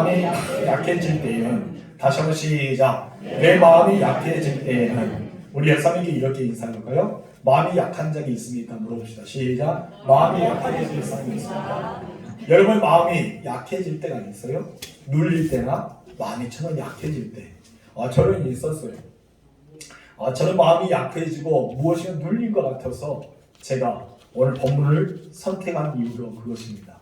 마음이 약해질 때에는 다시 한번 시작. 내 마음이 약해질 때에는 우리 여사님께 이렇게 인사할까요? 마음이 약한 적이 있습니까? 물어봅시다. 시작. 마음이 약해질 사람이 있습니까? 여러분 마음이 약해질 때가 있어요? 눌릴 때나 마음이 정말 약해질 때. 저는 있었어요. 저는 마음이 약해지고 무엇인가 눌린 것 같아서 제가 오늘 본문을 선택한 이유도 그것입니다.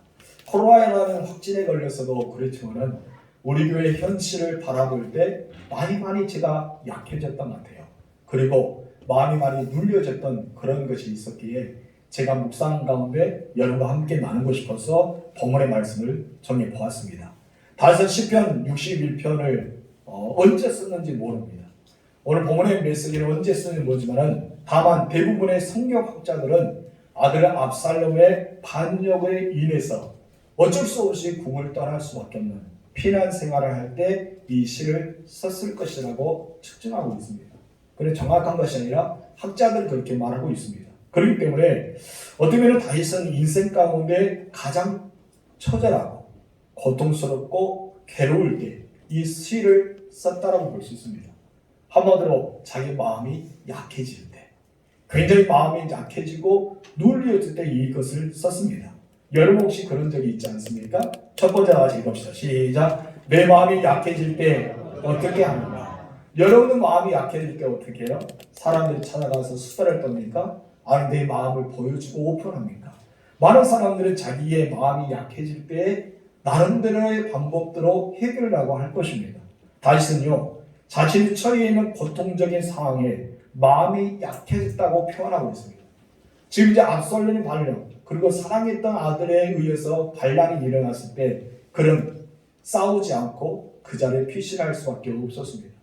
코로나라는 확진에 걸려서도 그렇지만은 우리 교회 현실을 바라볼 때 많이 제가 약해졌던 것 같아요. 그리고 마음이 많이 눌려졌던 그런 것이 있었기에 제가 묵상 가운데 여러분과 함께 나누고 싶어서 본문의 말씀을 정해 보았습니다. 다윗은 시편 61편을 언제 썼는지 모릅니다. 오늘 본문의 메시지를 언제 쓰는지 모르지만 다만 대부분의 성경학자들은 아들 압살롬의 반역에 인해서 어쩔 수 없이 궁을 떠날 수밖에 없는 피난 생활을 할 때 이 시를 썼을 것이라고 측정하고 있습니다. 그런데 정확한 것이 아니라 학자들은 그렇게 말하고 있습니다. 그렇기 때문에 어떻게 보면 다윗은 인생 가운데 가장 처절하고 고통스럽고 괴로울 때 이 시를 썼다라고 볼 수 있습니다. 한마디로 자기 마음이 약해질 때, 굉장히 마음이 약해지고 눌려질 때 이것을 썼습니다. 여러분 혹시 그런 적이 있지 않습니까? 첫 번째 같이 읽읍시다. 시작. 내 마음이 약해질 때 어떻게 하는가? 여러분은 마음이 약해질 때 어떻게 해요? 사람들이 찾아가서 수다를 떱니까? 아니 내 마음을 보여주고 오픈합니까? 많은 사람들은 자기의 마음이 약해질 때 나름대로의 방법대로 해결을 하고 할 것입니다. 다윗은요, 자신이 처해 있는 고통적인 상황에 마음이 약해졌다고 표현하고 있습니다. 지금 이제 압살롬의 반역, 그리고 사랑했던 아들에 의해서 반란이 일어났을 때 그는 싸우지 않고 그 자리에 피신할 수밖에 없었습니다.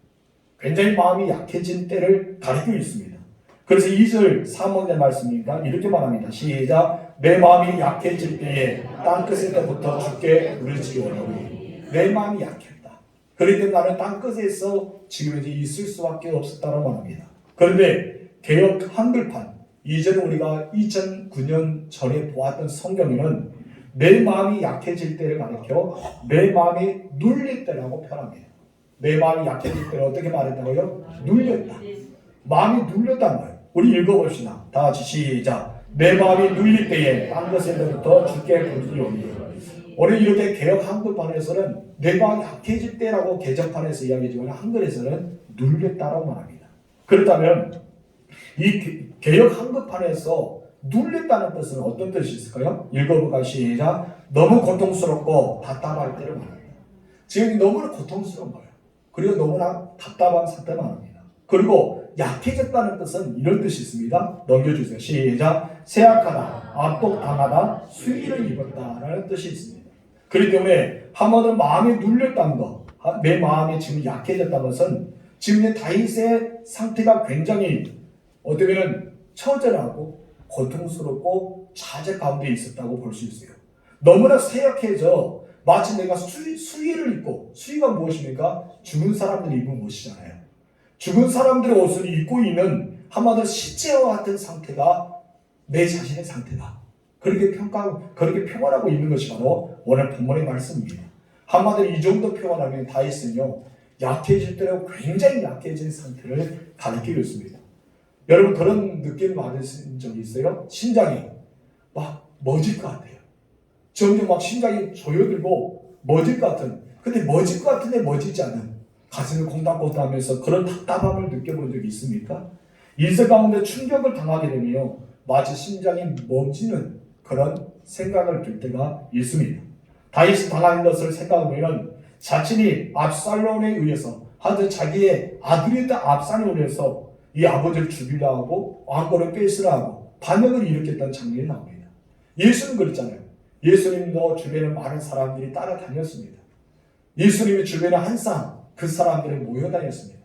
굉장히 마음이 약해진 때를 가리키고 있습니다. 그래서 2절 3절의 말씀이니까 이렇게 말합니다. 시작. 내 마음이 약해질 때에 땅끝에서부터 주께 부르짖으오니 내 마음이 약했다. 그런데 나는 땅끝에서 지금 이제 있을 수밖에 없었다고 말합니다. 그런데 개역 한글판 이전에 우리가 2009년 전에 보았던 성경에는 내 마음이 약해질 때를 가리켜 내 마음이 눌릴 때라고 표현합니다. 내 마음이 약해질 때를 어떻게 말했다고요? 눌렸다. 마음이 눌렸단 말이에요. 우리 읽어봅시다. 다 같이 시작. 내 마음이 눌릴 때에 딴 것에서부터 주께 부르짖으오니. 오늘 이렇게 개역 한글판에서는 내 마음이 약해질 때라고 개정판에서 이야기하지만 한글에서는 눌렸다라고 말합니다. 그렇다면 이 개역 한글판에서 눌렸다는 뜻은 어떤 뜻이 있을까요? 읽어볼까 시작. 너무 고통스럽고 답답할 때를 말합니다. 지금 너무나 고통스러운 거예요. 그리고 너무나 답답한 상태를 말합니다. 그리고 약해졌다는 뜻은 이런 뜻이 있습니다. 넘겨주세요. 시작. 쇠약하다, 압독당하다, 수위를 입었다라는 뜻이 있습니다. 그렇기 때문에 한마디로 마음이 눌렸다는 것, 내 마음이 지금 약해졌다는 것은 지금 다윗의 상태가 굉장히 어떻게 보면 처절하고 고통스럽고 좌절 가운데 있었다고 볼 수 있어요. 너무나 쇠약해져 마치 내가 수위를 입고, 수위가 무엇입니까? 죽은 사람들이 입은 옷이잖아요. 죽은 사람들의 옷을 입고 있는 한마디로 시체와 같은 상태가 내 자신의 상태다. 그렇게 표현하고 있는 것이 바로 오늘 본문의 말씀입니다. 한마디로 이 정도 표현하면 다윗은요, 약해질 때로 굉장히 약해진 상태를 가리키고 있습니다. 여러분 그런 느낌 받으신 적이 있어요? 심장이 막 멎을 것 같아요. 점점 막 심장이 조여들고 멎을 것 같은, 근데 멎을 것 같은데 멎지 않은 가슴이 콩닥콩닥하면서 그런 답답함을 느껴본 적이 있습니까? 인생 가운데 충격을 당하게 되면 마치 심장이 멎는 그런 생각을 들 때가 있습니다. 다윗이 당한 것을 생각하면 자신이 압살롬에 의해서 하여튼 자기의 아들이었던 압살롬에 의해서 이 아버지를 죽이려 하고 왕권을 뺏으려 하고 반역을 일으켰다는 장면이 나옵니다. 예수는 그랬잖아요. 예수님도 주변에 많은 사람들이 따라다녔습니다. 예수님의 주변에 항상 그 사람들이 모여다녔습니다.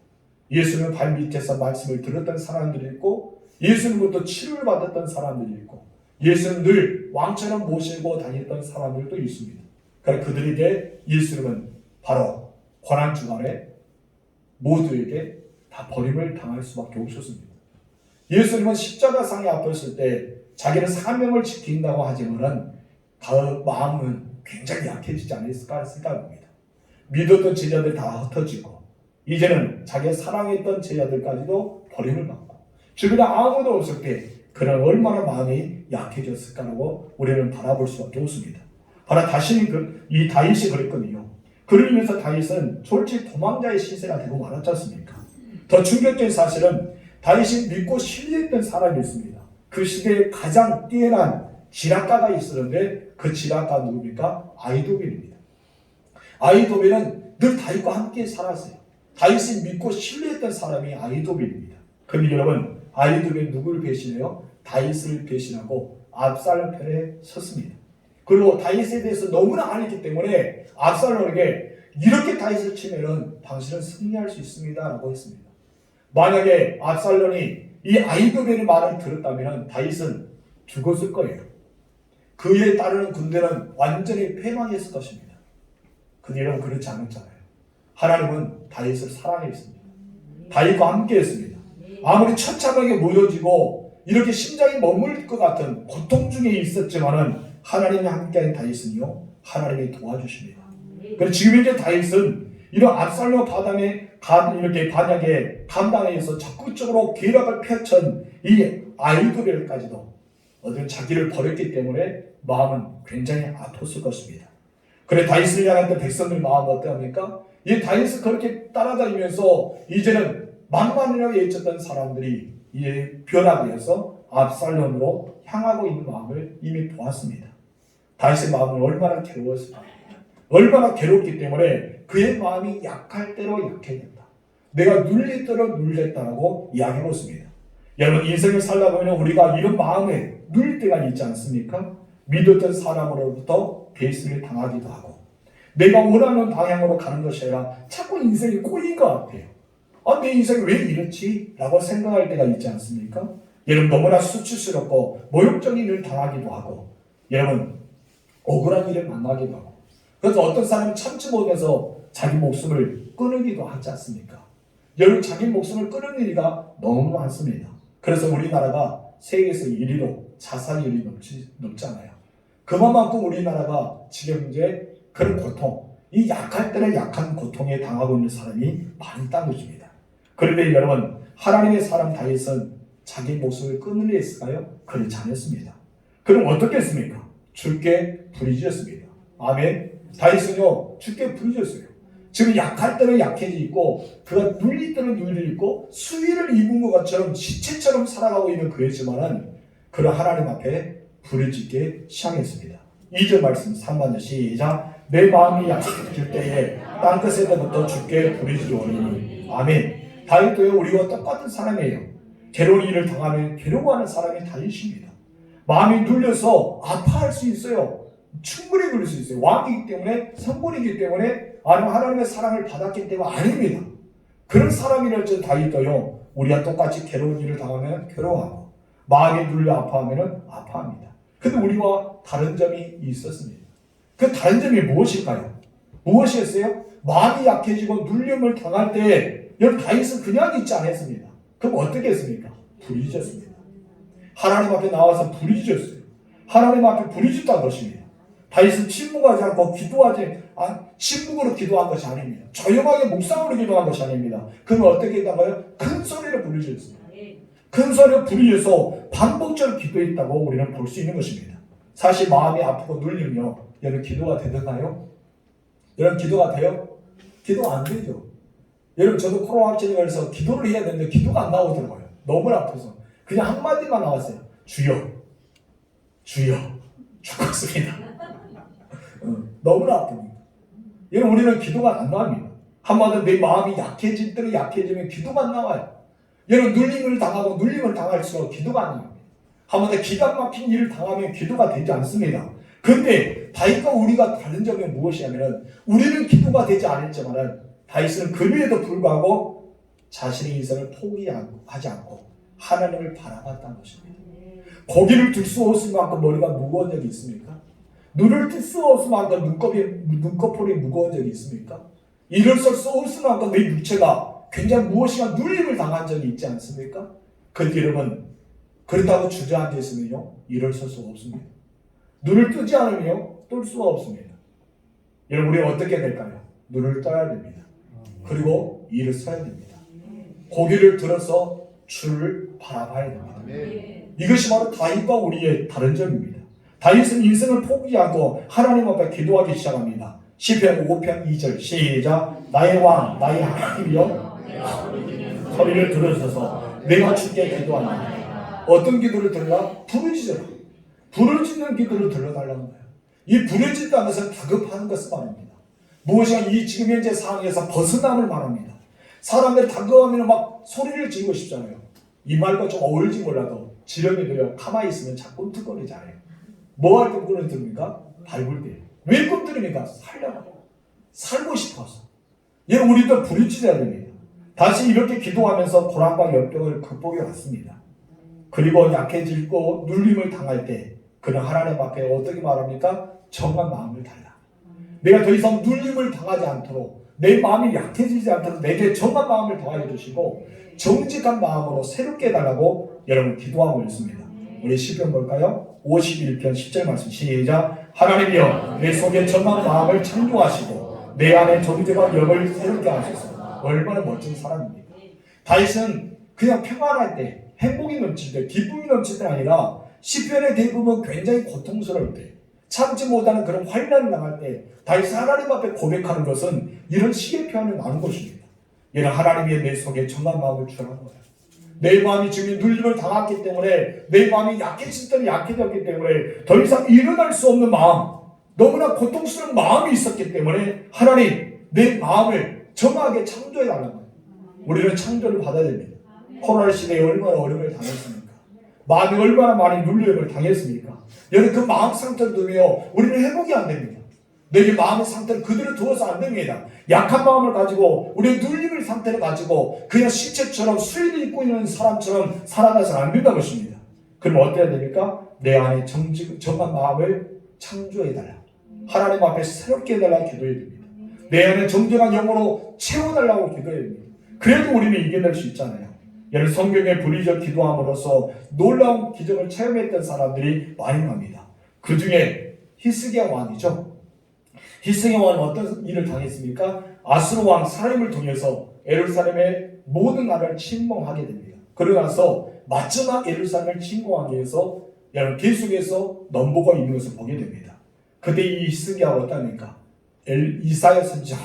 예수님의 발밑에서 말씀을 들었던 사람들이 있고 예수님부터 치료를 받았던 사람들이 있고 예수님 늘 왕처럼 모시고 다녔던 사람들도 있습니다. 그러나 그들에게 예수님은 바로 고난주간에 모두에게 다 버림을 당할 수밖에 없었습니다. 예수님은 십자가상에 아팠을 때 자기는 사명을 지킨다고 하지만 그 마음은 굉장히 약해지지 않았을까 생각합니다. 믿었던 제자들 다 흩어지고 이제는 자기가 사랑했던 제자들까지도 버림을 받고 주변에 아무도 없을 때 그는 얼마나 마음이 약해졌을까라고 우리는 바라볼 수밖에 없습니다. 바로 이 다윗이 그랬거든요. 그를 위해서 다윗은 솔직히 도망자의 시세가 되고 말았지 않습니까? 더 충격적인 사실은 다윗이 믿고 신뢰했던 사람이 있습니다. 그 시대에 가장 뛰어난 지략가가 있었는데 그 지략가가 누굽니까? 아히도벨입니다. 아히도벨은 늘 다윗과 함께 살았어요. 다윗이 믿고 신뢰했던 사람이 아히도벨입니다. 그런데 여러분, 아히도벨이 누구를 배신해요? 다윗을 배신하고 압살롬 편에 섰습니다. 그리고 다윗에 대해서 너무나 알기 때문에 압살롬에게 이렇게 다윗을 치면은 당신은 승리할 수 있습니다 라고 했습니다. 만약에 압살롬이 이 아히도벨의 말을 들었다면 다윗은 죽었을 거예요. 그에 따르는 군대는 완전히 패망했을 것입니다. 근데 여러분 그렇지 않았잖아요. 하나님은 다윗을 사랑했습니다. 다윗과 함께 했습니다. 아무리 처참하게 무너지고 이렇게 심장이 머물 것 같은 고통 중에 있었지만은 하나님이 함께한 다윗은요, 하나님이 도와주십니다. 그래서 지금 이제 다윗은 이런 압살롬 이렇게 반역에 감당해서 적극적으로 계략을 펼친 이 아히도벨까지도 어떤 자기를 버렸기 때문에 마음은 굉장히 아팠을 것입니다. 그래 다윗을 향한 백성들 마음은 어떠합니까? 이 다윗을 그렇게 따라다니면서 이제는 만만이라고 외쳤던 사람들이 이에 변화되어서 압살롬으로 향하고 있는 마음을 이미 보았습니다. 다윗의 마음은 얼마나 괴로웠을까? 얼마나 괴롭기 때문에 그의 마음이 약할 대로 약해졌다. 내가 눌릴 대로 눌렸다라고 이야기하고 있습니다. 여러분 인생을 살다 보면 우리가 이런 마음에 눌릴 때가 있지 않습니까? 믿었던 사람으로부터 배신을 당하기도 하고 내가 원하는 방향으로 가는 것이 아니라 자꾸 인생이 꼬인 것 같아요. 내 인생이 왜 이렇지? 라고 생각할 때가 있지 않습니까? 여러분 너무나 수치스럽고 모욕적인 일을 당하기도 하고 여러분 억울한 일을 만나기도 하고 그래서 어떤 사람은 참지 못해서 자기 목숨을 끊으기도 하지 않습니까? 여러분 자기 목숨을 끊는 일이 너무 많습니다. 그래서 우리나라가 세계에서 1위로 자살률이 높잖아요. 그만큼 우리나라가 지금 이제 그런 고통, 이 약할 때는 약한 고통에 당하고 있는 사람이 많이 있다는 것입니다. 그런데 여러분 하나님의 사람 다윗은 자기 목숨을 끊으려 했을까요? 그렇지 않았습니다. 그럼 어떻게 했습니까? 주께 부르짖었습니다. 아멘. 다윗은요 주께 부르짖었어요. 지금 약할 때는 약해져 있고 그가 눌릴 때는 눌려 있고 수위를 입은 것 것처럼 시체처럼 살아가고 있는 그였지만은 그는 하나님 앞에 부르짖게 시작했습니다. 2절 말씀 3번 시작. 내 마음이 약해질 때에 땅끝에서부터 주께 부르짖으오니 아멘. 다윗도요 우리와 똑같은 사람이에요. 괴로운 일을 당하면 괴로워하는 사람이 다윗입니다. 마음이 눌려서 아파할 수 있어요. 충분히 그럴 수 있어요. 왕이기 때문에 성군이기 때문에 아니면 하나님의 사랑을 받았기 때문에 아닙니다. 그런 사람이랄지 다윗도요 우리와 똑같이 괴로운 일을 당하면 괴로워하고 마음이 눌려 아파하면 아파합니다. 근데 우리와 다른 점이 있었습니다. 그 다른 점이 무엇일까요? 무엇이었어요? 마음이 약해지고 눌림을 당할 때 여러분 다윗은 그냥 있지 않았습니다. 그럼 어떻게 했습니까? 부르짖었습니다. 하나님 앞에 나와서 부르짖었어요. 하나님 앞에 부르짖었다는 것입니다. 다윗은 침묵하지 않고 침묵으로 기도한 것이 아닙니다. 조용하게 묵상으로 기도한 것이 아닙니다. 그럼 어떻게 했다고요? 큰 소리로 부르짖었습니다. 큰 소리로 부르짖어서 반복적으로 기도했다고 우리는 볼 수 있는 것입니다. 사실 마음이 아프고 눌리며 여러분 기도가 되나요? 여러분 기도가 돼요? 기도가 안 되죠. 여러분 저도 코로나 확진이 걸려서 기도를 해야 되는데 기도가 안 나오더라고요. 너무 아파서 그냥 한마디만 나왔어요. 주여 죽었습니다. 너무나 아픕니다. 여러분 우리는 기도가 안 나옵니다. 한마디로 내 마음이 약해질 때로 약해지면 기도가 안 나와요. 여러분 눌림을 당할수록 기도가 안 나옵니다. 한마디로 기가 막힌 일을 당하면 기도가 되지 않습니다. 그런데 다윗과 우리가 다른 점이 무엇이냐면 우리는 기도가 되지 않았지만 다윗은 그럼에도 불구하고 자신의 인생을 포기하지 않고 하나님을 바라봤다는 것입니다. 고기를 들 수 없을 만큼 머리가 무거운 적이 있습니까? 눈을 뜰 수 없을 만큼 눈꺼풀이 무거운 적이 있습니까? 일어설 수 없을 만큼 내 육체가 굉장히 무엇인가 눌림을 당한 적이 있지 않습니까? 그런데 여러분 그렇다고 주저앉아 있으면요 일어설 수 없습니다. 눈을 뜨지 않으면 뜰 수가 없습니다. 여러분 우리 어떻게 될까요? 눈을 떠야 됩니다. 그리고 일어서야 됩니다. 고개를 들어서 주를 바라봐야 됩니다. 이것이 바로 다윗과 우리의 다른 점입니다. 다윗은 인생을 포기하지 않고 하나님 앞에 기도하기 시작합니다. 시편 5편 2절 시작. 나의 왕 나의 하나님이여 소리를 들으셔서 내가 주께 기도하노니. 어떤 기도를 들으라? 부르짖으라. 부르짖는 기도를 들려달라는 거예요. 이 부르짖다는 것은 다급하는 것을 말합니다. 무엇이가 이 지금 현재 상황에서 벗어남을 말합니다. 사람들이 다급하면 막 소리를 지르고 싶잖아요. 이 말과 좀 어울릴지 몰라도 지렁이도요 가만히 있으면 자꾸 꿈틀거리잖아요. 뭐 할 때 꿈틀거립니까? 밟을 때. 왜 꿈틀거립니까? 살려고. 살고 싶어서. 여러분 우리도 부르짖어야 됩니다. 다시 이렇게 기도하면서 고난과 역경을 극복해 왔습니다. 그리고 약해지고 눌림을 당할 때 그는 하나님 앞에 어떻게 말합니까? 정한 마음을 달라. 내가 더 이상 눌림을 당하지 않도록 내 마음이 약해지지 않도록 내게 정한 마음을 더하여 주시고 정직한 마음으로 새롭게 해달라고 여러분 기도하고 있습니다. 우리 시편 볼까요? 51편 10절 말씀 시작. 하나님이여 내 속에 정한 마음을 창조하시고 내 안에 정직한 영을 새롭게 하소서. 얼마나 멋진 사람입니까? 다윗은 그냥 평안할 때 행복이 넘칠 때 기쁨이 넘칠 때 아니라 시편의 대부분 굉장히 고통스러울 때 참지 못하는 그런 환난을 당할 때 다윗이 하나님 앞에 고백하는 것은 이런 시의 표현을 나눈 것입니다. 이는 하나님이 내 속에 정한 마음을 주라는 거예요. 내 마음이 지금 눌림을 당했기 때문에 내 마음이 약해질 때는 약해졌기 때문에 더 이상 일어날 수 없는 마음 너무나 고통스러운 마음이 있었기 때문에 하나님 내 마음을 정하게 창조해달라는 거예요. 우리는 창조를 받아야 됩니다. 코로나 시대에 얼마나 어려움을 당했습니까? 마음이 얼마나 많이 눌림을 당했습니까? 여러분 그 마음 상태를 두며 우리는 회복이 안 됩니다. 내게 마음의 상태를 그대로 두어서 안 됩니다. 약한 마음을 가지고 우리의 눌림을 상태를 가지고 그냥 신체처럼 수혜를 입고 있는 사람처럼 살아가서는 안 된다는 것입니다. 그럼 어때야 됩니까? 내 안에 정한 마음을 창조해달라. 하나님 앞에 새롭게 해달라고 기도해야 됩니다. 내 안에 정정한 영으로 채워달라고 기도해야 됩니다. 그래도 우리는 이겨낼 수 있잖아요. 여러분 성경에 불의적 기도함으로써 놀라운 기적을 체험했던 사람들이 많이 납니다. 그 중에 히스기야 왕이죠. 히스기야 왕은 어떤 일을 당했습니까? 아수르 왕 사람을 통해서 예루살렘의 모든 나라를 침공하게 됩니다. 그러고 나서 마지막 예루살렘을 침공하기 위해서 여러분 계속해서 넘보가 있는 것을 보게 됩니다. 그때 이 히스기야가 어떠합니까? 이사야 선지자와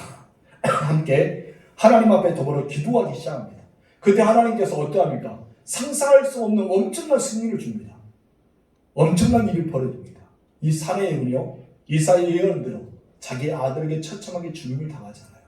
함께 하나님 앞에 더불어 기도하기 시작합니다. 그때 하나님께서 어떠합니까? 상상할 수 없는 엄청난 승리를 줍니다. 엄청난 일이 벌어집니다. 이 사내의 은요 이사야의 예언대로 자기 아들에게 처참하게 죽임을 당하잖아요.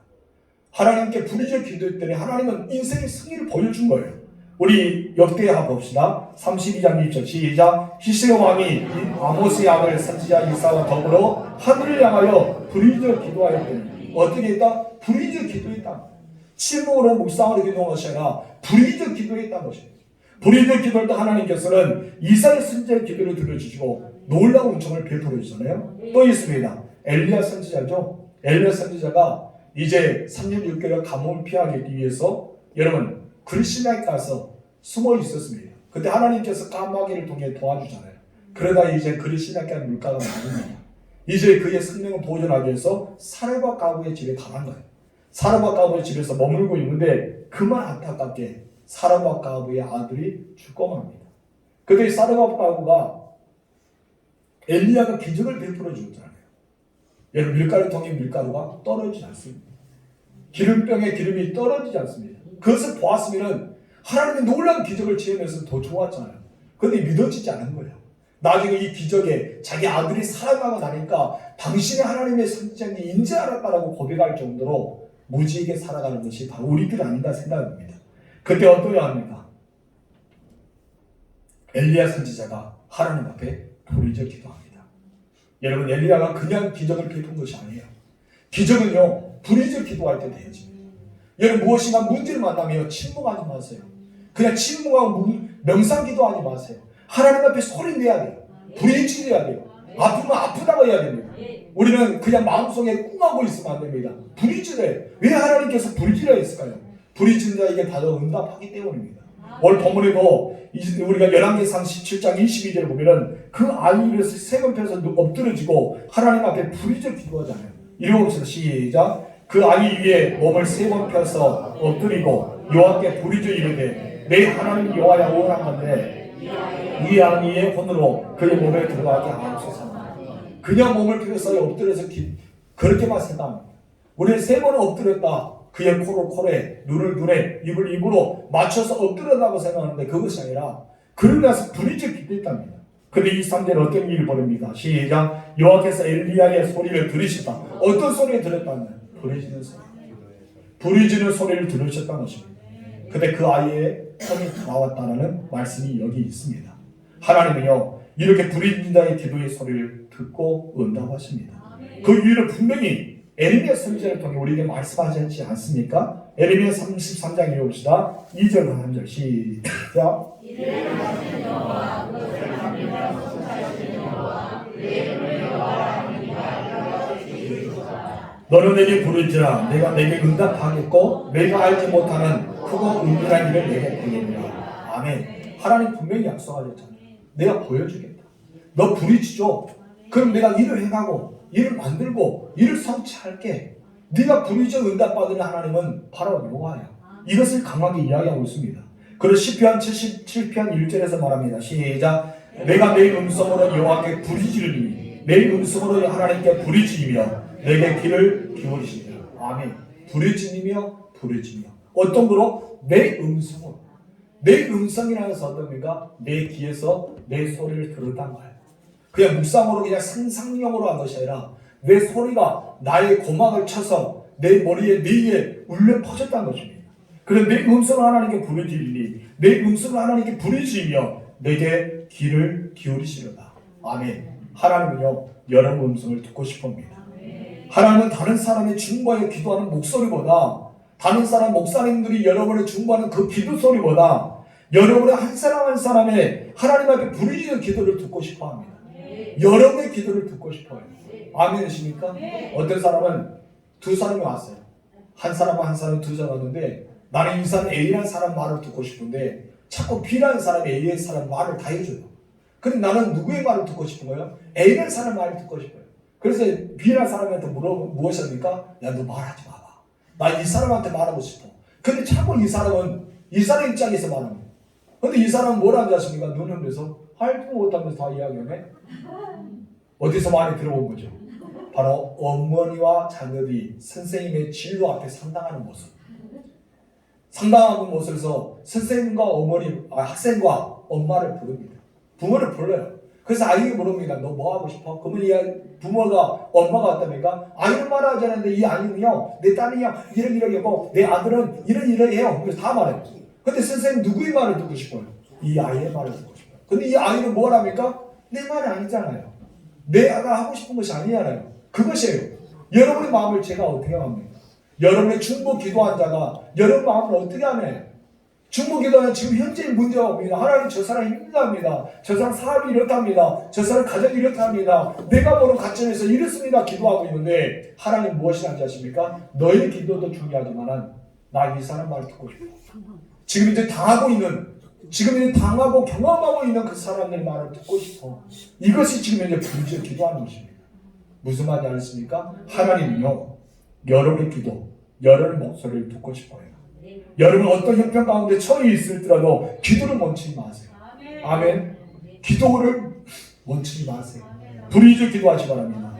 하나님께 불의적 기도했더니 하나님은 인생의 승리를 보여준 거예요. 우리 역대하 봅시다. 32장 1절 시작. 히스기야 왕이 아모스의 아들 선지자 이사와 더불어 하늘을 향하여 불의적 기도하였더니 어떻게 했다? 불의적 기도했다. 침묵으로 묵상으로 기도한 것이 아니라 불의적 기도했다는 것입니다. 불의적 기도할 때 하나님께서는 이사야 선지자의 기도를 들어주시고 놀라운 은총을 베풀어 주잖아요. 또 있습니다. 엘리야 선지자죠. 엘리야 선지자가 이제 3년 6개월 감옥을 피하기 위해서 여러분 그리스나에 가서 숨어 있었습니다. 그때 하나님께서 까마귀를 통해 도와주잖아요. 그러다 이제 그리스나에 물가가 나옵니다. 이제 그의 생명을 보존하기 위해서 사르밧 가부의 집에 가는 거예요. 사르밧 가부의 집에서 머물고 있는데 그만 안타깝게 사르밧 가부의 아들이 죽고 맙니다. 그때 사르밧 가부가 엘리야가 기적을 베풀어 주었잖아요. 여러분 밀가루 통에 밀가루가 떨어지지 않습니다. 기름병에 기름이 떨어지지 않습니다. 그것을 보았으면 하나님의 놀라운 기적을 체험해서 더 좋았잖아요. 그런데 믿어지지 않은 거예요. 나중에 이 기적에 자기 아들이 살아나고 나니까 당신이 하나님의 선지자인지 인지 알았다라고 고백할 정도로 무지하게 살아가는 것이 바로 우리들 아닌가 생각합니다. 그때 어떠해야 합니까? 엘리야 선지자가 하나님 앞에 불의적 기도합니다. 여러분 엘리야가 그냥 기적을 베푼 것이 아니에요. 기적은요 불의적 기도할 때 되어집니다. 여러분 무엇인가 문제를 만나면 침묵하지 마세요. 그냥 침묵하고 명상 기도하지 마세요. 하나님 앞에 소리 내야 돼요. 부르짖어야 돼요. 아프면 아프다고 해야 됩니다. 우리는 그냥 마음속에 꿍하고 있으면 안 됩니다. 부르짖어요. 왜 하나님께서 부르짖어야 했을까요? 부르짖는 자에게 바로 응답하기 때문입니다. 오늘 본문에도 우리가 열왕기상 17장 22절을 보면은 그 아이를 세번 펴서 엎드려지고 하나님 앞에 부르짖어 기도하잖아요. 읽어봅시다. 시작. 그 아이 위에 몸을 3번 펴서 엎드리고 여호와께 부르짖어 이르되 내 하나님 여호와야 오라 건대 이 아이의 혼으로 그의 몸에 들어가게 하옵소서. 그냥 몸을 펴서 엎드려서 그렇게만 생각합니다. 우리는 3번 엎드렸다. 그의 코를 코에, 눈을 눈에, 입을 입으로 맞춰서 엎드렸다고 생각하는데 그것이 아니라 그러고 나서 부르짖어 기도했답니다. 근데 이 3절은 어떤 일을 벌입니까? 시작. 여호와께서 엘리야의 소리를 들으셨다. 어떤 소리를 들었다면? 부르짖는 소리. 부르짖는 소리를 들으셨다는 것입니다. 근데 그 아이의 손이 나왔다는 말씀이 여기 있습니다. 하나님은요 이렇게 부르짖는 자의 기도의 소리를 듣고 응답하십니다. 그 이유를 분명히 에레미야 선지자를 통해 우리에게 말씀하시지 않습니까? 에레미야 33장 읽어봅시다. 2절 3절 시작. 너는 내게 부르짖으라. 내가 내게 응답하겠고 내가 알지 못하는 크고 은밀한 일을 내게 보이리라. 아멘. 하나님 분명히 약속하셨잖아요. 내가 보여주겠다. 너 부르짖어. 그럼 내가 일을 해가고 일을 만들고 일을 성취할게. 네가 부르짖어 응답받으는 하나님은 바로 여호와야. 이것을 강하게 이야기하고 있습니다. 그래서 시편 77편 1절에서 말합니다. 시작. 내가 내 음성으로 여호와께 부르짖으리니 내 음성으로 하나님께 부르짖으며 내게 귀를 기울이시리라. 아멘. 부르짖으며 어떤 거로? 내 음성으로. 내 음성이라는 것은 어떻습니까? 내 귀에서 내 소리를 들었단 말이에요. 그냥 묵상으로 그냥 상상력으로 한 것이 아니라 내 소리가 나의 고막을 쳐서 내 머리에 내 입에 울려 퍼졌다는 것입니다. 그래서 내 음성을 하나님께 부르짖으니 내 음성을 하나님께 부르짖으며 내게 귀를 기울이시려다. 아멘. 하나님은요 여러분 음성을 듣고 싶어합니다. 하나님은 다른 사람의 중보에 기도하는 목소리보다 다른 사람 목사님들이 여러분의 중보하는 그 기도 소리보다 여러분의 한 사람 한 사람의 하나님 앞에 부르짖는 기도를 듣고 싶어합니다. 여러분의 기도를 듣고 싶어요. 아멘이십니까? 어떤 사람은 두 사람이 왔어요. 한 사람과 한 사람이 두 사람 왔는데 나는 이 사람 A라는 사람 말을 듣고 싶은데 자꾸 B라는 사람이 A의 사람 말을 다 해줘요. 근데 나는 누구의 말을 듣고 싶은 거예요? A라는 사람 말을 듣고 싶어요. 그래서 B라는 사람한테 무엇입니까? 야, 너 말하지 마봐. 나 이 사람한테 말하고 싶어. 근데 자꾸 이 사람은 이 사람 입장에서 말합니다. 근데 이 사람은 뭘 하는지 아십니까? 눈 흘려서 활동 못하면서 다 이야기하네. 어디서 많이 들어본 거죠? 바로 어머니와 자녀들이 선생님의 진로 앞에 상당하는 모습. 상당하는 모습에서 선생님과 학생과 엄마를 부릅니다. 부모를 불러요. 그래서 아이가 물습니다. 너 뭐 하고 싶어? 그러면 이 부모가 엄마가 왔다니까 아이는 말하지 않는데 이 아이는요 내 딸이요 이러고 내 아들은 이러해요. 그래서 다 말해요. 근데 선생님 누구의 말을 듣고 싶어요? 이 아이의 말을 듣고 싶어요. 근데 이 아이는 뭘 합니까? 내 말이 아니잖아요. 내가 하고 싶은 것이 아니잖아요. 그것이에요. 여러분의 마음을 제가 어떻게 합니까? 여러분의 중보 기도한 자가 여러분 마음을 어떻게 하나요? 중보 기도는 지금 현재 문제가 옵니다. 하나님 저 사람 힘들답니다. 저 사람 사업이 이렇답니다. 저 사람 가정이 이렇답니다. 내가 보는 가정에서 이렇습니다. 기도하고 있는데 하나님 무엇이 하는지 아십니까? 너의 기도도 중요하지만 나 이 사람 말을 듣고 싶어. 지금 이제 당하고 경험하고 있는 그 사람들 말을 듣고 싶어. 이것이 지금 이제 부르짖어 기도하는 것입니다. 무슨 말인지 아십니까? 하나님은요 여러분의 기도, 여러분의 목소리를 듣고 싶어요. 여러분 어떤 형편 가운데 처해 있을지라도 기도를 멈추지 마세요. 아멘. 기도를 멈추지 마세요. 부르짖어 기도하시 바랍니다.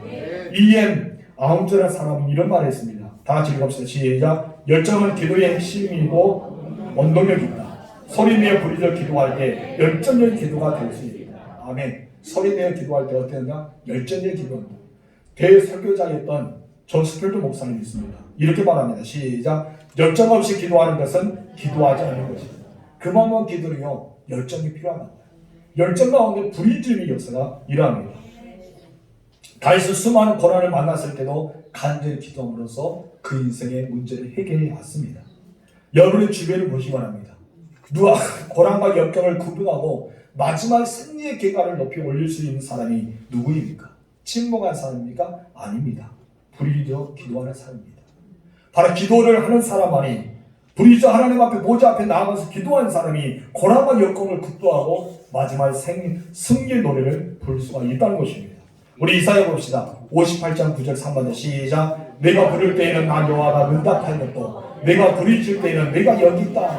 E.M. 아웅저라는 사람은 이런 말을 했습니다. 다 같이 읽읍시다. 시작. 열정은 기도의 핵심이고 원동력이 있다. 소리내어 부르짖어 기도할 때 열정적인 기도가 될 수 있다. 아멘. 소리내어 기도할 때 어땠나? 열정적인 기도입니다. 대설교자였던 존 스필드 목사님이 있습니다. 이렇게 말합니다. 시작. 열정 없이 기도하는 것은 기도하지 않는 것입니다. 그만큼 기도는요 열정이 필요하다. 열정 가운데 부르짖음의 역사가 일어납니다. 다윗은 수많은 고난을 만났을 때도 간절히 기도함으로써 그 인생의 문제를 해결해 왔습니다. 여러분의 주변을 보시기 바랍니다. 누가 고난과 역경을 구분하고 마지막 승리의 계가를 높이 올릴 수 있는 사람이 누구입니까? 침묵한 사람입니까? 아닙니다. 부르짖어 기도하는 사람입니다. 바로 기도를 하는 사람만이 부르짖어 하나님 앞에 보좌 앞에 나아가서 기도하는 사람이 고난과 역경을 극도하고 마지막 승리의 노래를 부를 수가 있다는 것입니다. 우리 이사야 봅시다. 58장 9절 3번 시작. 내가 부를 때에는 나 여호와가 응답할 것도 내가 부르실 때에는 내가 여기 있다.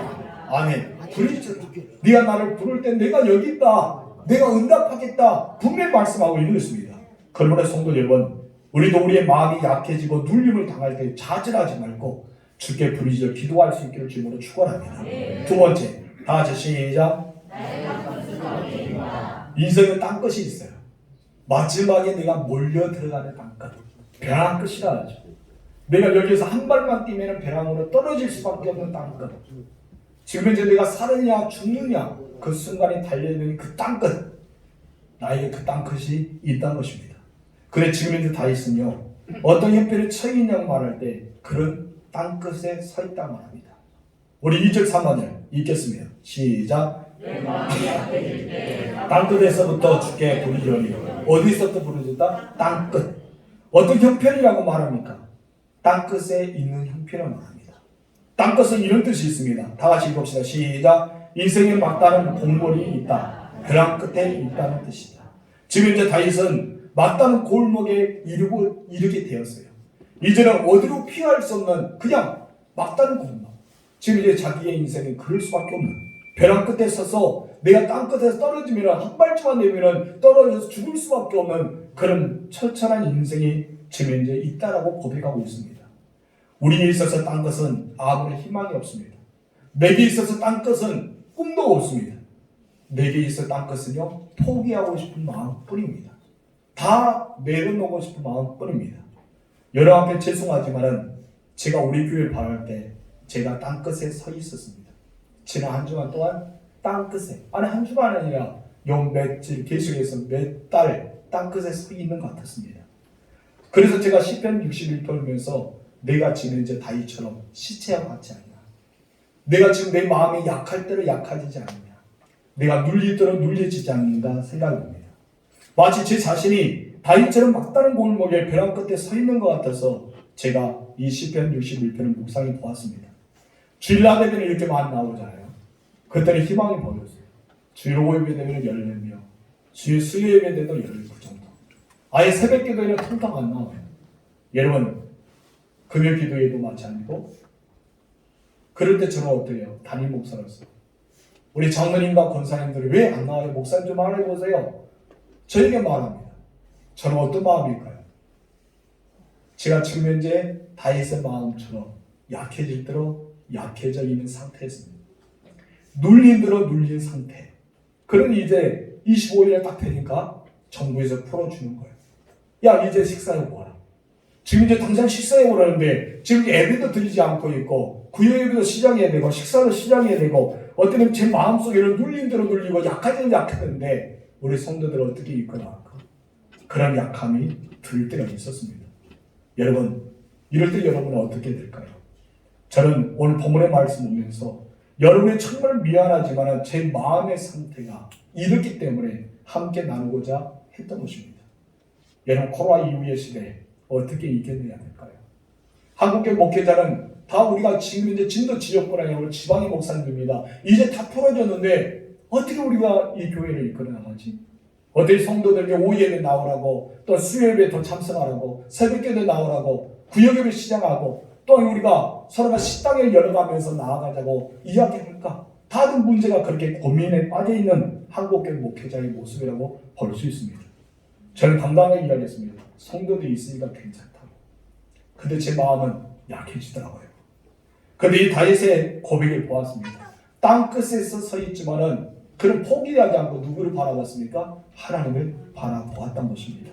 아멘. 부르실 네가 나를 부를 때 내가 여기 있다. 내가 응답하겠다. 분명히 말씀하고 있는 것입니다. 그러므로 성도 여러분, 우리도 우리의 마음이 약해지고 눌림을 당할 때 좌절하지 말고 주께 부르짖어 기도할 수 있기를 주님으로 축원합니다. 두 번째, 다 같이 시작. 인생은 땅끝이 있어요. 마지막에 내가 몰려 들어가는 땅끝, 벼랑 끝이라 하죠. 내가 여기서 한 발만 뛰면 벼랑으로 떨어질 수밖에 없는 땅끝. 지금 현재 내가 사느냐 죽느냐 그 순간에 달려있는 그 땅끝, 나에게 그 땅끝이 있다는 것입니다. 그래 지금 현재 다윗은요, 어떤 형편에 처해 있냐고 말할 때 그런 땅끝에 서 있다 말합니다. 우리 2절 3절을 읽겠습니다. 시작. 땅끝에서부터 주께 부르짖으니. 어디서부터 부르짖다? 땅끝. 어떤 형편이라고 말합니까? 땅끝에 있는 형편을 말합니다. 땅끝은 이런 뜻이 있습니다. 다 같이 읽읍시다. 시작. 인생에 막다른 골목이 있다. 벼랑 끝에 있다는 뜻이다. 지금 이제 다윗은 막다른 골목에 이르게 되었어요. 이제는 어디로 피할 수 없는 그냥 막다른 골목. 지금 이제 자기의 인생은 그럴 수밖에 없는 벼랑 끝에 서서 내가 땅 끝에서 떨어지면 한 발짝만 내면 떨어져서 죽을 수밖에 없는 그런 처참한 인생이 지금 이제 있다라고 고백하고 있습니다. 우리에 있어서 땅 끝은 아무런 희망이 없습니다. 내게 있어서 땅 끝은 꿈도 없습니다. 내게 있어 땅 끝은요, 포기하고 싶은 마음뿐입니다. 다 내려놓고 싶은 마음뿐입니다. 여러분 앞에 죄송하지만은 제가 우리 교회를 바랄 때 제가 땅끝에 서 있었습니다. 지난 한 주간 동안 땅끝에, 아니 한 주간 아니라 요 며칠, 계속해서 몇 달 땅끝에 서 있는 것 같았습니다. 그래서 제가 시편 61편 보면서 내가 지금 이제 다윗처럼 시체와 같지 않냐, 내가 지금 내 마음이 약할 대로 약해지지 않느냐, 내가 눌릴 대로 눌려지지 않는가 생각합니다. 마치 제 자신이 다윗처럼 막다른 골목에 벼랑 끝에 서 있는 것 같아서 제가 이 시편 61편을 묵상해 보았습니다. 주일 낮에 되면 이렇게 많이 나오잖아요. 그때는 희망이 보였어요. 주일 오후에 되면 14명, 주일 수요일에 되면 19 정도. 아예 새벽 기도에는 텅텅 안 나와요. 여러분, 금요 기도에도 마찬가지고, 그럴 때 저는 어때요? 담임 목사로서 우리 장로님과 권사님들이 왜 안 나와요? 목사님 좀 말해보세요. 저에게 말합니다. 저는 어떤 마음일까요? 제가 지금 현재 다윗의 마음처럼 약해질 대로 약해져 있는 상태였습니다. 눌린 대로 눌린 상태. 그러니 이제 25일에 딱 되니까 정부에서 풀어주는 거예요. 야, 이제 식사해 오라. 지금 이제 당장 식사해 오라는데 지금 예배도 드리지 않고 있고 구역예배도 시작해야 되고 식사도 시작해야 되고 어때는 제 마음속에는 눌린 대로 눌리고 약해지는 약했는데 우리 성도들은 어떻게 이끌어갈까? 그런 약함이 들 때가 있었습니다. 여러분, 이럴 때 여러분은 어떻게 될까요? 저는 오늘 본문의 말씀 보면서 여러분이 정말 미안하지만 제 마음의 상태가 이렇기 때문에 함께 나누고자 했던 것입니다. 여러분, 코로나 이후의 시대에 어떻게 이겨내야 될까요? 한국교 목회자는 다 우리가 지금 이제 진도 지역뿐 아니라 우리 지방의 목사님입니다. 이제 다 풀어졌는데 어떻게 우리가 이 교회를 이끌어 나가지? 어떻게 성도들에게 오후예배 나오라고, 또 수요예배 더 참석하라고, 새벽기도 나오라고, 구역예배 시작하고, 또 우리가 서로가 식당을 열어가면서 나아가자고 이야기할까? 다들 문제가 그렇게 고민에 빠져있는 한국교회 목회자의 모습이라고 볼 수 있습니다. 저는 당당하게 이야기했습니다. 성도들이 있으니까 괜찮다고. 근데 제 마음은 약해지더라고요. 근데 이 다윗의 고백을 보았습니다. 땅끝에서 서 있지만은 그는 포기하지 않고 누구를 바라봤습니까? 하나님을 바라보았던 것입니다.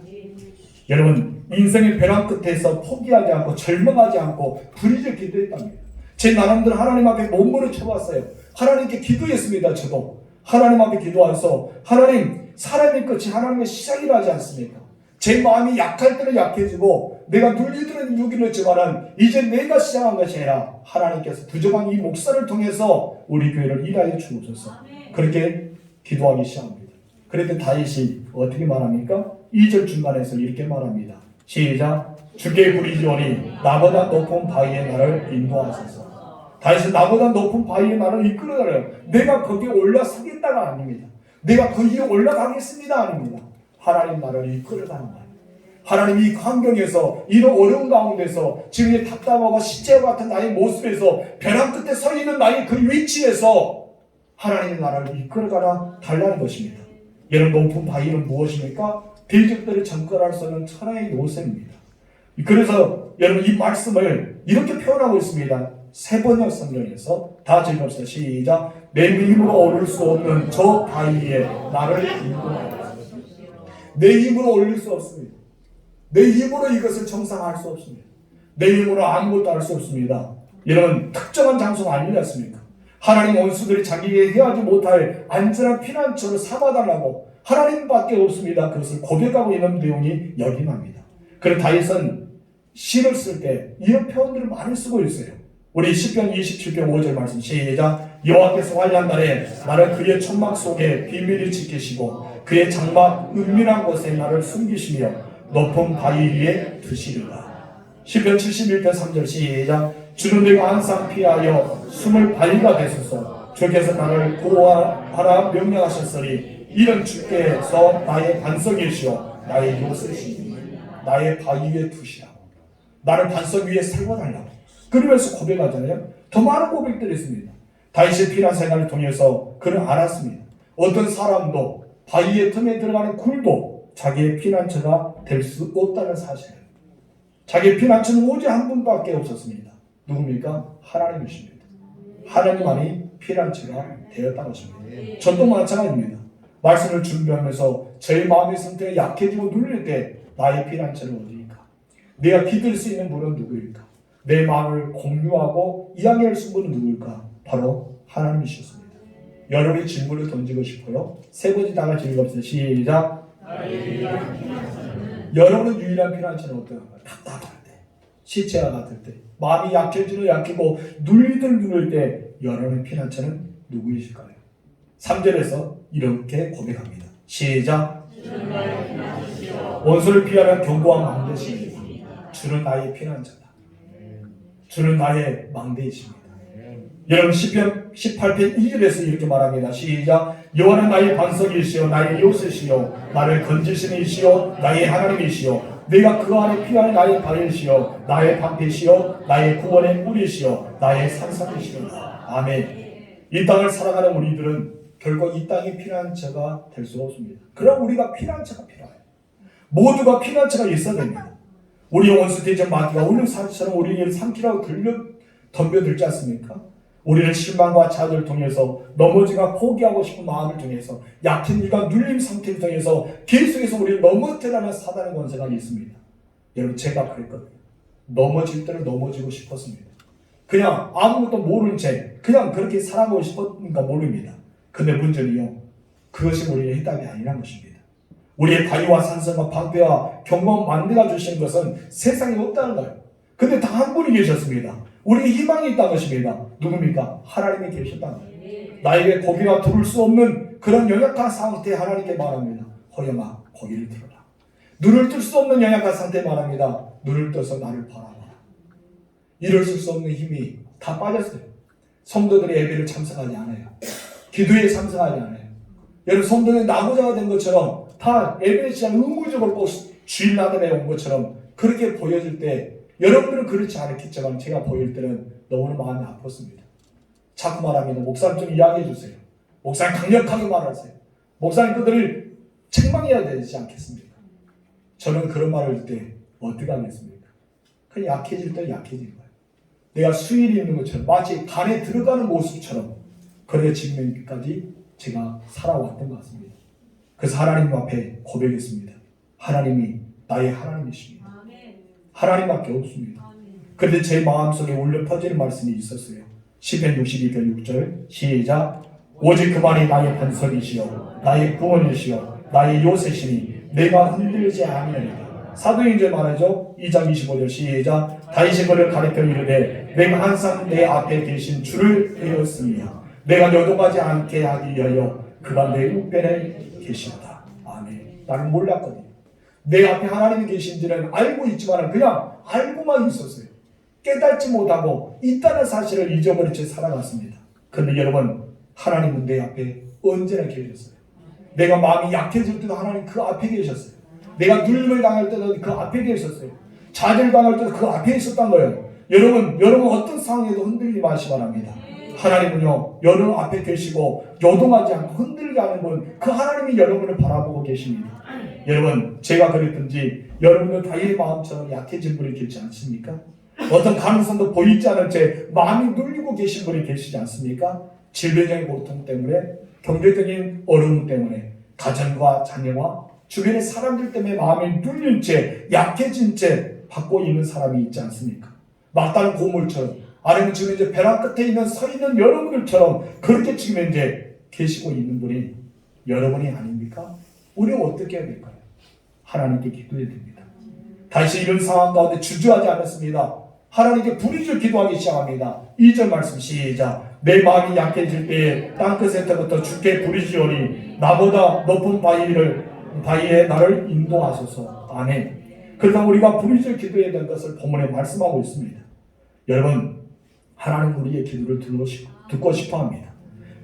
여러분, 인생의 벼랑 끝에서 포기하지 않고 절망하지 않고 부르짖어 기도했답니다. 제 나름대로 하나님 앞에 몸부림을 쳐봤어요. 하나님께 기도했습니다. 저도 하나님 앞에 기도해서 하나님, 사람의 끝이 하나님의 시작이라 하지 않습니까? 제 마음이 약할 때는 약해지고 내가 눌리들은 누기렸지만은 이제 내가 시작한 것이 아니라 하나님께서 부족한 이 목사를 통해서 우리 교회를 일하여 주옵소서. 그렇게 기도하기 시작합니다. 그런데 다윗이 어떻게 말합니까? 2절 중간에서 이렇게 말합니다. 시작. 주께 부르짖으니 나보다 높은 바위에 나를 인도하소서. 다윗은 나보다 높은 바위에 나를 이끌어가래요. 내가 거기에 올라서겠다가 아닙니다. 내가 거기에 올라가겠습니다 아닙니다. 하나님 나를 이끌어가는 거예요. 하나님 이 환경에서 이런 어려운 가운데서 지금 이 답답하고 시체와 같은 나의 모습에서 벼랑 끝에 서 있는 나의 그 위치에서 하나님의 나라를 이끌어가라 달라는 것입니다. 여러분 높은 바위는 무엇입니까? 대적들을 정결할 수 있는 천하의 요새입니다. 그래서 여러분 이 말씀을 이렇게 표현하고 있습니다. 세번역 성경에서 다 읽읍시다. 시작. 내 힘으로 오를 수 없는 저 바위에 나를 인도하라. 내 힘으로 올릴 수 없습니다. 내 힘으로 이것을 정상화할 수 없습니다. 내 힘으로 아무것도 할 수 없습니다. 이런 특정한 장소가 아니었습니까? 하나님 원수들이 자기에게 해하지 못할 안전한 피난처를 삼아달라고 하나님밖에 없습니다. 그것을 고백하고 있는 내용이 여기 납니다. 그래서 다윗은 시를 쓸 때 이런 표현들을 많이 쓰고 있어요. 우리 시편 27편 5절 말씀 시작. 여호와께서 환난 날에 나를 그의 천막 속에 비밀히 지키시고 그의 장막 은밀한 곳에 나를 숨기시며 높은 바위 위에 두시리라. 시편 71편 3절 시작. 주는 내가 항상 피하여 숨을 바위가 되소서. 주께서 나를 구하라 명령하셨으니 이는 주께서 나의 반석이시오 나의 요새시니 나의 바위 위에 두시라고. 나를 반석 위에 세워달라고. 그러면서 고백하잖아요. 더 많은 고백들이 있습니다. 다윗의 피난 생활을 통해서 그는 알았습니다. 어떤 사람도 바위의 틈에 들어가는 굴도 자기의 피난처가 될 수 없다는 사실을. 자기의 피난처는 오직 한 분밖에 없었습니다. 누굽니까? 하나님이십니다. 하나님만이 피난처가 되었다는 것입니다. 저도 마찬가지입니다. 말씀을 준비하면서 저의 마음의 상태가 약해지고 눌릴 때 나의 피난처는 어디일까? 내가 기댈 수 있는 분은 누구일까? 내 마음을 공유하고 이야기할 수 있는 분은 누구일까? 바로 하나님이셨습니다. 여러분의 질문을 던지고 싶어요. 세 번째 다 같이 읽읍시다. 시작. 여러분의 유일한 피난처는 어떤가? 답답할 때, 시체와 같을 때, 마음이 약해지고 약해고 눌리들 누를 때 여러분의 피난처는 누구이실까요? 3절에서 이렇게 고백합니다. 시작. 원수를 피하는 견고한 망대시입니다. 주는 나의 피난처다. 주는 나의 망대이십니다. 여러분 시편 18편 2절에서 이렇게 말합니다. 시작. 여호와는 나의 반석이시요 나의 요새시요 나를 건지시는 이시요 나의 하나님이시요 내가 그 안에 피하는 나의 바위시요 나의 방패시요 나의 구원의 뿌리시요 나의 산성이시로다. 아멘. 이 땅을 살아가는 우리들은 결국 이 땅이 피난처가 될 수 없습니다. 그럼 우리가 피난처가 필요해요. 모두가 피난처가 있어야 됩니다. 우리 원수 대적 마귀가 울림살처럼 우리를 삼키라고 덤벼들지 않습니까? 우리는 실망과 좌절을 통해서 넘어지가 포기하고 싶은 마음을 통해서 약한 일과 눌림 상태를 통해서 계속해서 우리를 넘어뜨리는 사단의 권세가 있습니다. 여러분 제가 그랬거든요. 넘어질 때는 넘어지고 싶었습니다. 그냥 아무것도 모르는 채 그냥 그렇게 살아가고 싶었는가 모릅니다. 근데 문제는요. 그것이 우리의 해답이 아니라는 것입니다. 우리의 바위와 산성과 방패와 경험 만들어 주신 것은 세상에 없다는 거예요. 근데 다 한 분이 계셨습니다. 우리의 희망이 있다는 것입니다. 누굽니까? 하나님이 계셨다는 거예요. 나에게 고기가 들을 수 없는 그런 연약한 상태에 하나님께 말합니다. 호영아 고기를 들어라. 눈을 뜰 수 없는 연약한 상태에 말합니다. 눈을 떠서 나를 바라봐라. 이럴 수 없는 힘이 다 빠졌어요. 성도들의 예배를 참석하지 않아요. 기도에 참석하지 않아요. 여러분 성도는 나고자가 된 것처럼 다 예배에 시작 의무적으로 꼭 주일 나들에 온 것처럼 그렇게 보여질 때 여러분들은 그렇지 않겠지만 제가 보일 때는 너무나 마음이 아팠습니다. 자꾸 말합니다. 목사님 좀 이야기해 주세요. 목사님 강력하게 말하세요. 목사님 그들을 책망해야 되지 않겠습니까? 저는 그런 말을 할 때 어떻게 하겠습니까? 그냥 약해질 때 약해진 거예요. 내가 수일이 있는 것처럼 마치 간에 들어가는 모습처럼 그렇게 지금까지 제가 살아왔던 것 같습니다. 그래서 하나님 앞에 고백했습니다. 하나님이 나의 하나님이십니다. 하나님밖에 없습니다. 그런데 제 마음속에 울려 퍼지는 말씀이 있었어요. 시편 62편 6절 시작. 오직 그만이 나의 반석이시여 나의 구원이시여 나의 요새시니 내가 흔들리지 아니하리라. 사도행전 말하죠. 2장 25절 시작. 다윗이 그를 가리켜 이르되 내가 항상 내 앞에 계신 주를 배웠으며 내가 요동하지 않게 하기 위하여 그가 내 우편에 계시다. 아멘. 나는 몰랐거든요. 내 앞에 하나님이 계신지는 알고 있지만 그냥 알고만 있었어요. 깨닫지 못하고 있다는 사실을 잊어버린 채 살아갔습니다. 그런데 여러분 하나님은 내 앞에 언제나 계셨어요. 내가 마음이 약해질 때도 하나님 그 앞에 계셨어요. 내가 눌림을 당할 때도 그 앞에 계셨어요. 좌절 당할 때도 그 앞에 있었던 거예요. 여러분 어떤 상황에도 흔들리지 마시기 바랍니다. 하나님은요, 여러분 앞에 계시고 요동하지 않고 흔들리지 않은 분, 그 하나님이 여러분을 바라보고 계십니다. 여러분, 제가 그랬든지 여러분도 다윗의 마음처럼 약해진 분이 계시지 않습니까? 어떤 가능성도 보이지 않은 채 마음이 눌리고 계신 분이 계시지 않습니까? 질병의 고통 때문에, 경제적인 어려움 때문에, 가정과 자녀와 주변의 사람들 때문에 마음이 눌린 채, 약해진 채 받고 있는 사람이 있지 않습니까? 막다른 고물처럼, 아니면 지금 이제 벼랑 끝에 있는 서 있는 여러분들처럼 그렇게 지금 이제 계시고 있는 분이 여러분이 아닙니까? 우리는 어떻게 해야 될까요? 하나님께 기도해야 됩니다. 다시 이런 상황 가운데 주저하지 않았습니다. 하나님께 부르짖어 기도하기 시작합니다. 2절 말씀 시작. 내 마음이 약해질 때에 땅끝에서부터 주께 부르짖으니 나보다 높은 바위에 나를 인도하소서. 아멘. 그래서 우리가 부르짖어 기도해야 되는 것을 본문에 말씀하고 있습니다. 여러분, 하나님 우리의 기도를 듣고 싶어합니다.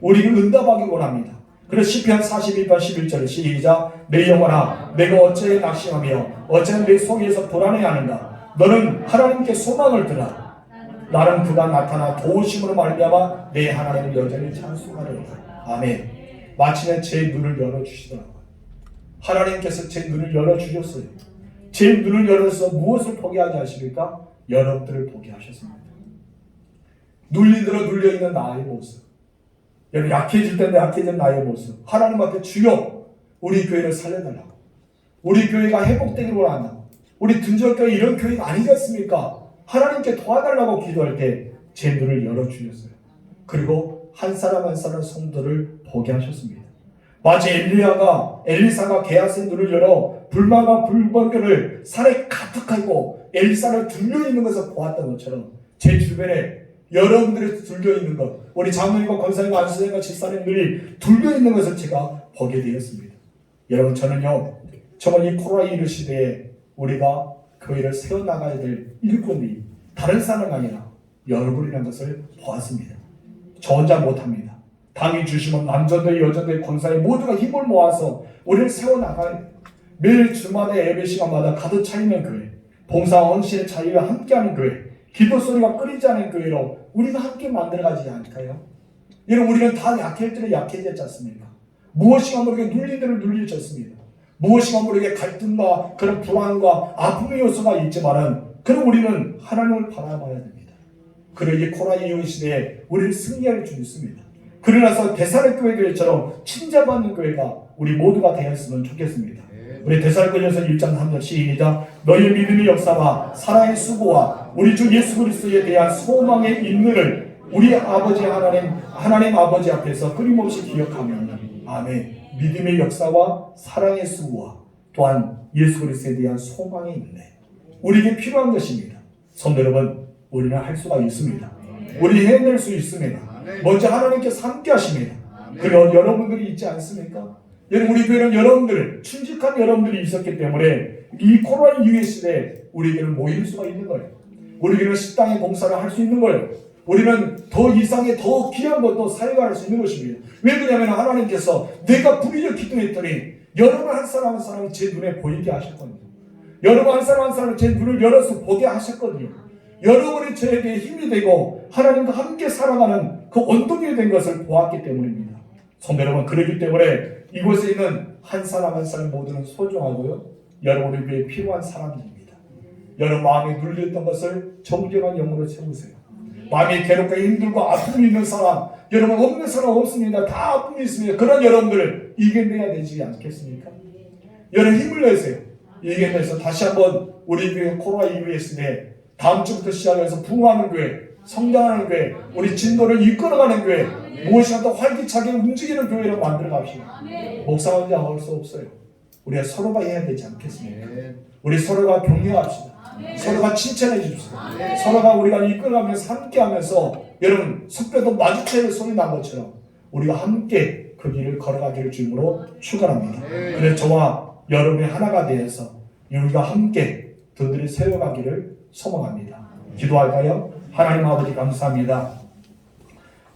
우리를 응답하기 원합니다. 그래서 시편 42편 11절 시작. 내 영혼아 내가 어찌 낙심하며 어찌 내 속에서 불안해하는가. 너는 하나님께 소망을 들라. 나는 그가 나타나 도우심으로 말미암아 내 하나님을 여전히 찬송하리로다. 아멘. 마침내 제 눈을 열어주시더라고요. 하나님께서 제 눈을 열어주셨어요. 제 눈을 열어서 무엇을 보게 하지 않습니까? 여러분들을 보게 하셨습니다. 눌리들어 눌려있는 나의 모습, 여러분 약해질 때는 약해진 나의 모습, 하나님 앞에 주여 우리 교회를 살려달라고, 우리 교회가 회복되기를 원한다고, 우리 둔절교회 이런 교회가 아니겠습니까? 하나님께 도와달라고 기도할 때 제 눈을 열어주셨어요. 그리고 한 사람 한 사람 성도를 보게 하셨습니다. 마치 엘리사가 게하스의 눈을 열어 불만과 불번개를 산에 가득하고 엘리사를 둘러있는 것을 보았던 것처럼 제 주변에 여러분들이 둘러있는 것, 우리 장로님과 권사님과 안수생과 집사님들이 둘러있는 것을 제가 보게 되었습니다. 여러분, 저는요, 정말 이 코로나19 시대에 우리가 교회를 세워나가야 될 일꾼이 다른 사람이 아니라 여러분이라는 것을 보았습니다. 저 혼자 못합니다. 당이 주시면 남자들 여자들 권사님 모두가 힘을 모아서 우리를 세워나가야 돼요. 매일 주마다 예배 시간마다 가득 차있는 교회, 봉사와 헌신의 자유와 함께하는 교회, 기도 소리가 끊이지 않은 교회로 우리가 함께 만들어가지 않을까요? 여러분, 우리는 다 약할 때는 약해졌지 않습니까? 무엇인가 모르게 눌린 대로 눌리셨습니다. 무엇인가 모르게 갈등과 그런 불안과 아픔의 요소가 있지만은 그럼 우리는 하나님을 바라봐야 됩니다. 그리고 이 코로나19 시대에 우리를 승리할 줄 믿습니다. 그러나서 데살로니가 교회처럼 칭찬받는 교회가 우리 모두가 되었으면 좋겠습니다. 우리 데살로니가서 1장 3절 시작. 너희 믿음의 역사와 사랑의 수고와 우리 주 예수 그리스도에 대한 소망의 인내를 우리 아버지 하나님 아버지 앞에서 끊임없이 기억하며 아멘. 믿음의 역사와 사랑의 수고와 또한 예수 그리스도에 대한 소망의 인내, 우리에게 필요한 것입니다. 성도 여러분, 우리는 할 수가 있습니다. 우리 해낼 수 있습니다. 먼저 하나님께서 함께 하십니다. 그리고 여러분들이 있지 않습니까? 우리 교회는 여러분들, 충직한 여러분들이 있었기 때문에 이 코로나19 시대에 우리에게는 모일 수가 있는 거예요. 우리에게는 식당에 봉사를 할 수 있는 거예요. 우리는 더 이상의 더 귀한 것도 사용할 수 있는 것입니다. 왜 그러냐면 하나님께서 내가 부르짖어 기도했더니 여러분 한 사람 한 사람이 제 눈에 보이게 하셨거든요. 여러분 한 사람 한 사람이 제 눈을 열어서 보게 하셨거든요. 여러분이 저에게 힘이 되고 하나님과 함께 살아가는 그 원동력이 된 것을 보았기 때문입니다. 성도 여러분, 그렇기 때문에 이곳에 있는 한 사람 한 사람 모두는 소중하고요, 여러분의 교회에 필요한 사람들입니다. 여러분 마음에 눌렸던 것을 정결한 영으로 채우세요. 마음이 괴롭고 힘들고 아픔이 있는 사람, 여러분 없는 사람 없습니다. 다 아픔이 있습니다. 그런 여러분들을 이겨내야 되지 않겠습니까? 여러분 힘을 내세요. 이겨내서 다시 한번 우리 교회 코로나19 시대에 다음 주부터 시작해서 부흥하는 교회, 성장하는 교회, 우리 진도를 이끌어가는 교회, 무엇이나 더 활기차게 움직이는 교회로 만들어 갑시다. 목사 혼자 할 수 없어요. 우리가 서로가 해야 되지 않겠습니까? 우리 서로가 격려합시다. 서로가 칭찬해 줍시다. 서로가 우리가 이끌어가면서 함께하면서 여러분 숲에도 마주쳐야 소리 난 것처럼 우리가 함께 그 길을 걸어가기를 주님으로 축원합니다. 그래서 저와 여러분이 하나가 되어서 우리가 함께 그들을 세워가기를 소망합니다. 기도할까요? 하나님 아버지 감사합니다.